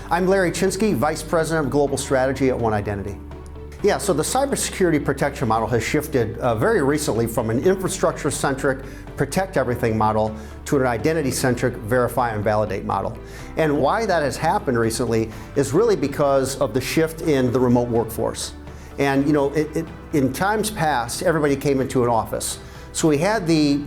I'm Larry Chinsky, Vice President of Global Strategy at One Identity. Yeah, so the cybersecurity protection model has shifted very recently from an infrastructure-centric, protect everything model to an identity-centric, verify and validate model. And why that has happened recently is really because of the shift in the remote workforce. And in times past, everybody came into an office. So we had the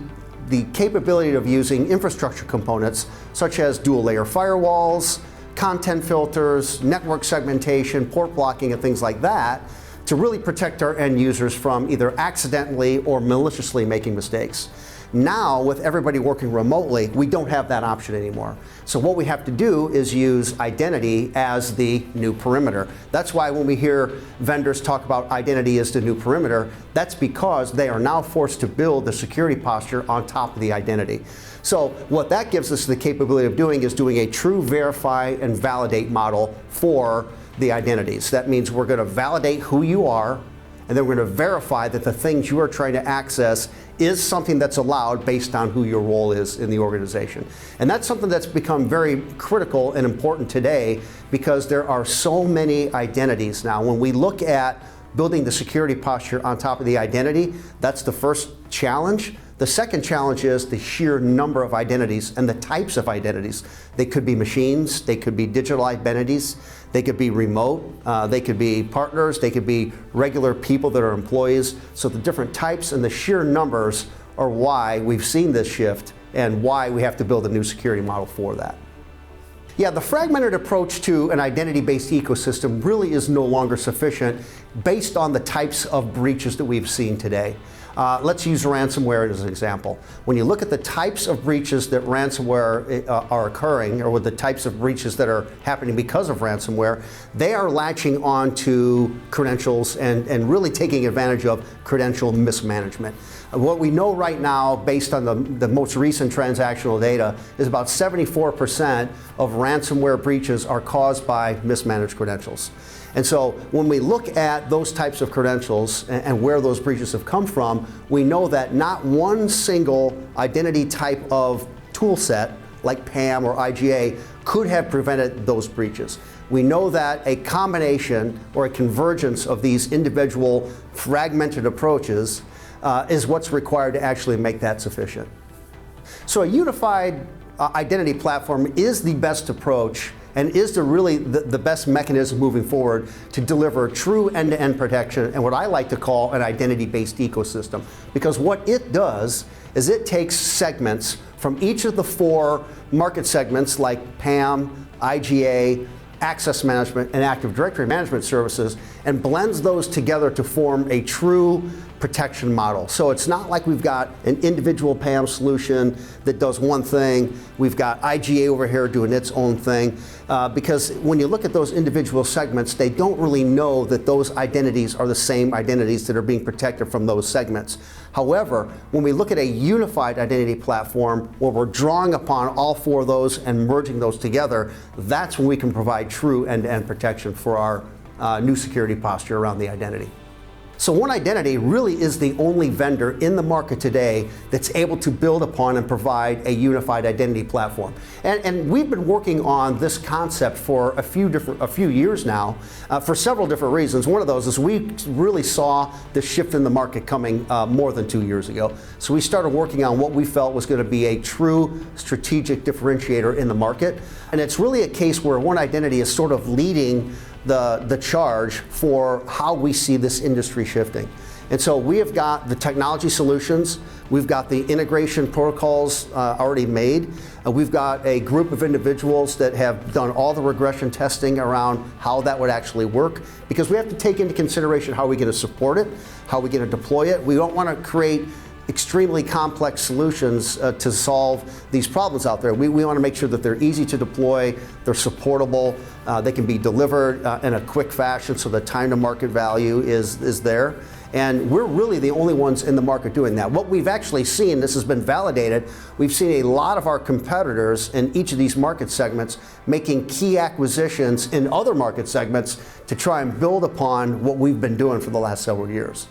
capability of using infrastructure components such as dual layer firewalls, content filters, network segmentation, port blocking, and things like that to really protect our end users from either accidentally or maliciously making mistakes. Now, with everybody working remotely, we don't have that option anymore. So what we have to do is use identity as the new perimeter. That's why when we hear vendors talk about identity as the new perimeter, that's because they are now forced to build the security posture on top of the identity. So what that gives us the capability of doing is doing a true verify and validate model for the identities. That means we're going to validate who you are, and then we're going to verify that the things you are trying to access is something that's allowed based on who your role is in the organization. And that's something that's become very critical and important today because there are so many identities now. When we look at building the security posture on top of the identity, that's the first challenge. The second challenge is the sheer number of identities and the types of identities. They could be machines, they could be digital identities, they could be remote, they could be partners, they could be regular people that are employees. So the different types and the sheer numbers are why we've seen this shift and why we have to build a new security model for that. Yeah, the fragmented approach to an identity-based ecosystem really is no longer sufficient based on the types of breaches that we've seen today. Let's use ransomware as an example. When you look at the types of breaches that ransomware are occurring, or with the types of breaches that are happening because of ransomware, they are latching on to credentials and really taking advantage of credential mismanagement. What we know right now, based on the most recent transactional data, is about 74% of ransomware breaches are caused by mismanaged credentials. And so when we look at those types of credentials and where those breaches have come from, we know that not one single identity type of tool set, like PAM or IGA, could have prevented those breaches. We know that a combination or a convergence of these individual fragmented approaches is what's required to actually make that sufficient. So a unified identity platform is the best approach and is really the best mechanism moving forward to deliver true end-to-end protection and what I like to call an identity-based ecosystem. Because what it does is it takes segments from each of the four market segments like PAM, IGA, access management, and Active Directory management services and blends those together to form a true protection model. So it's not like we've got an individual PAM solution that does one thing, we've got IGA over here doing its own thing, because when you look at those individual segments, they don't really know that those identities are the same identities that are being protected from those segments. However, when we look at a unified identity platform where we're drawing upon all four of those and merging those together, that's when we can provide true end-to-end protection for our new security posture around the identity. So One Identity really is the only vendor in the market today that's able to build upon and provide a unified identity platform. And we've been working on this concept for a few years now for several different reasons. One of those is we really saw the shift in the market coming more than 2 years ago. So we started working on what we felt was going to be a true strategic differentiator in the market. And it's really a case where One Identity is sort of leading the charge for how we see this industry shifting. And so we have got the technology solutions, we've got the integration protocols already made, we've got a group of individuals that have done all the regression testing around how that would actually work, because we have to take into consideration how we're going to support it, how we're going to deploy it. We don't want to create extremely complex solutions to solve these problems out there. We want to make sure that they're easy to deploy, they're supportable, they can be delivered in a quick fashion so the time to market value is there. And we're really the only ones in the market doing that. What we've actually seen, this has been validated, we've seen a lot of our competitors in each of these market segments making key acquisitions in other market segments to try and build upon what we've been doing for the last several years.